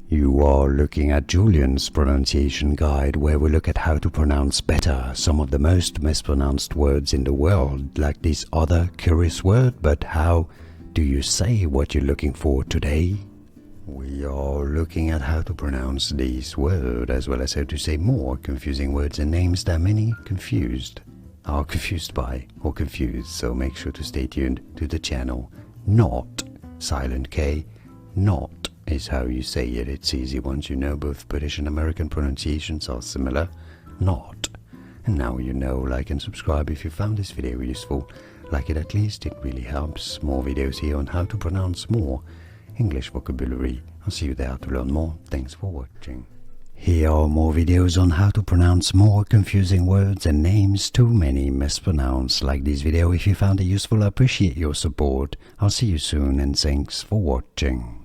You are looking at Julian's pronunciation guide, where we look at how to pronounce better some of the most mispronounced words in the world, like this other curious word. But how do you say what you're looking for today? We are looking at how to pronounce this word, as well as how to say more confusing words and names that many are confused by or confused, so make sure to stay tuned to the channel. Not, silent K, not is how you say it. It's easy once you know both British and American pronunciations are similar. Not. And now you know. Like and subscribe if you found this video useful. Like it at least, it really helps. More videos here on how to pronounce more English vocabulary. I'll see you there to learn more. Thanks for watching. Here are more videos on how to pronounce more confusing words and names too many mispronounced. Like this video if you found it useful. I appreciate your support. I'll see you soon and thanks for watching.